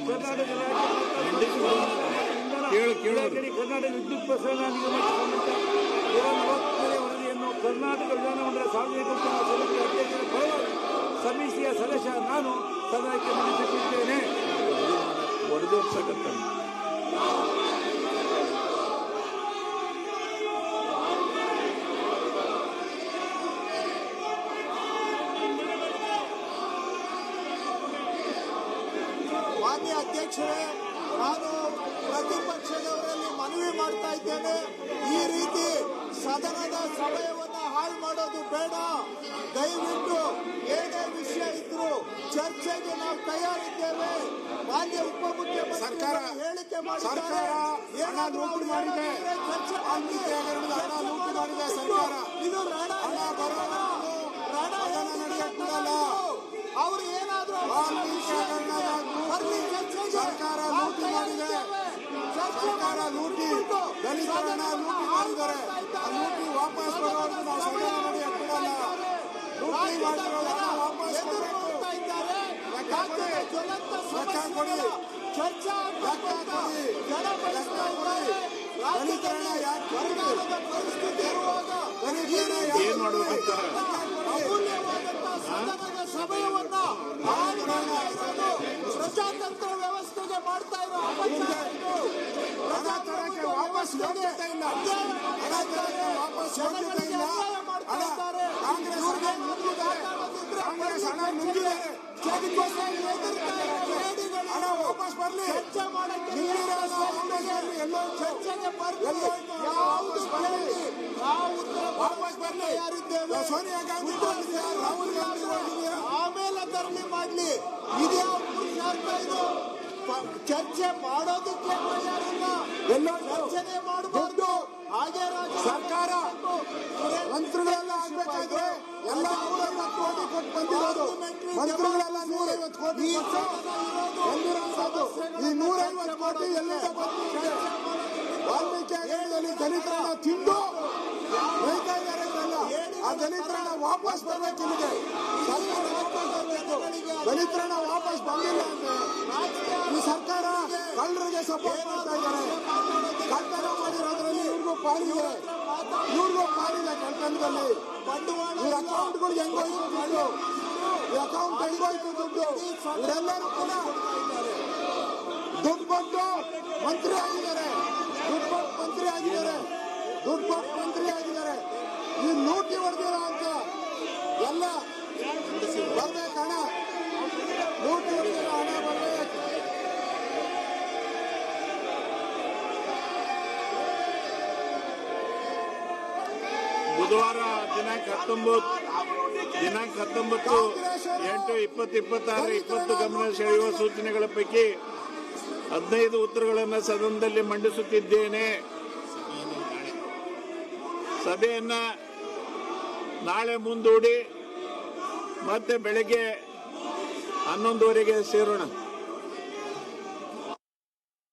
ಕರ್ನಾಟಕ ಕರ್ನಾಟಕ ವಿದ್ಯುತ್ ಪ್ರಸರಣ ನಿಗಮ ವರದಿಯನ್ನು ಕರ್ನಾಟಕ ವಿಧಾನಮಂಡಲ ಸಾರ್ವಜನಿಕ ಸಮಿತಿ ಅಧ್ಯಕ್ಷರ ಪರವಾಗಿ ಸಮಿತಿಯ ಸದಸ್ಯ ನಾನು ಸದನಕ್ಕೆ ಮಂಡಿಸುತ್ತಿದ್ದೇನೆ. ಮಾನ್ಯ ಅಧ್ಯಕ್ಷರೇ, ನಾನು ಪ್ರತಿಪಕ್ಷದವರಲ್ಲಿ ಮನವಿ ಮಾಡ್ತಾ ಇದ್ದೇನೆ. ಈ ರೀತಿ ಸದನದ ಸಮಯವನ್ನು ಹಾಳು ಮಾಡೋದು ಬೇಡ. ದಯವಿಟ್ಟು ಏನೇ ವಿಷಯ ಇದ್ರು ಚರ್ಚೆಗೆ ನಾವು ತಯಾರಿದ್ದೇವೆ. ಮಾನ್ಯ ಉಪಮುಖ್ಯಮಂತ್ರಿ ಹೇಳಿಕೆ ಮಾಡಿದ್ದಾರೆ, ಇದು ಅವರು ಏನಾದ್ರು ಸರ್ಕಾರ ಲೂಟಿ ಮಾಡಿದೆ. ಸರ್ಕಾರ ಲೂಟಿ ದಲಿತರ ಲೂಟಿ ಮಾಡಿದ್ದಾರೆ. ಲೂಟಿ ವಾಪಸ್ ಬರೋದು ನಾವು ಸದನ ನಡೆಯಕ್ಕೆ ಬಿಡಲ್ಲ. ಲೂಟಿ ಮಾಡಿರೋದು ವಾಪಸ್ ಏನ್ ಮಾಡ್ಬೇಕಂತ ಸದನದ ಸಮಯವನ್ನ ಪ್ರಜಾತಂತ್ರ ವ್ಯವಸ್ಥೆಗೆ ಮಾಡ್ತಾ ಇರೋ ವಾಪಸ್ ಯೋಗ್ಯತೆ ಇಲ್ಲ. ಕಾಂಗ್ರೆಸ್ ಹಣ ನುಂಗಿದ್ದಾರೆ. ಹಣ ವಾಪಸ್ ಬರ್ಲಿ. ವಾಪಸ್ ಬರ್ಲಿ. ಸೋನಿಯಾ ಗಾಂಧಿ ರಾಹುಲ್ ಗಾಂಧಿ ಆಮೇಲೆ ಧರಣಿ ಮಾಡ್ಲಿ. ಇದ್ಯಾವ ಪುರುಷಾರ್ಥ ಇದು? ಚರ್ಚೆ ಮಾಡೋದಕ್ಕೆ ಎಲ್ಲ ಚರ್ಚೆನೆ ಮಾಡಬಹುದು. ಹಾಗೆ ಸರ್ಕಾರ ಮಂತ್ರಿಗಳೆಲ್ಲ ಆಗ್ಬೇಕಾದ್ರೆ ಎಲ್ಲ 150 ಕೋಟಿ ಕೊಟ್ಟು ಬಂದಿರೋದು. ಮಂತ್ರಿಗಳೆಲ್ಲ 150 ಕೋಟಿ ಬಂದಿರೋದು. ಈ 150 ಕೋಟಿ ಎಲ್ಲಿಂದ ಬಂದಿದೆ? ವಾಲ್ಮೀಕಿ ಆಗರದಲ್ಲಿ ದಲಿತರನ್ನ ತಿಂದು ರೈತಾ ಇದ್ದಾರೆ. ಆ ದಲಿತರನ್ನ ವಾಪಸ್ ಬರ್ಬೇಕು. ಇಲ್ಲಿಗೆ ಸರ್ಕಾರ ವಾಪಸ್ ಬರಬೇಕು. ದಲಿತರನ್ನ ವಾಪಸ್ ಬಂದಿಲ್ಲ ಅಂದ್ರೆ ಈ ಸರ್ಕಾರ ಕಳ್ಳರಿಗೆ ಸಪೋರ್ಟ್ ಮಾಡ್ತಾ ಇದ್ದಾರೆ. ಕಳ್ಳತನ ಮಾಡಿರೋದ್ರಲ್ಲಿ ಇವ್ರಿಗೂ ಪಾಲಿದೆ. ಕಳ್ಳತನದಲ್ಲಿ ಇವ್ರ ಅಕೌಂಟ್ಗಳು ಹೆಂಗೋಯ್ತು ದುಡ್ಡು, ಈ ಅಕೌಂಟ್ ಹೆಂಗೋಯ್ತು ದುಡ್ಡು. ಇವರೆಲ್ಲರೂ ಕೂಡ ದುಡ್ಡು ಕೊಟ್ಟು ಮಂತ್ರಿ ಆಗಿದ್ದಾರೆ. ಈ ಲೂಟಿ ಹೊಡೆದಿರೋ ಅಂತ ಎಲ್ಲ ಬರ್ಬೇಕು. ಹಣ ಲೂಟಿ ಹೊಡೆದಿರೋ ಹಣ ಬರ್ಬೇಕು. ಬುಧವಾರ ದಿನಾಂಕ 19/8/2026 ಗಮನ ಸೆಳೆಯುವ ಸೂಚನೆಗಳ ಪೈಕಿ 15 ಉತ್ತರಗಳನ್ನು ಸದನದಲ್ಲಿ ಮಂಡಿಸುತ್ತಿದ್ದೇನೆ. ಸಭೆಯನ್ನ ನಾಳೆ ಮುಂದೂಡಿ ಮತ್ತೆ ಬೆಳಗ್ಗೆ 11:00 ಸೇರೋಣ.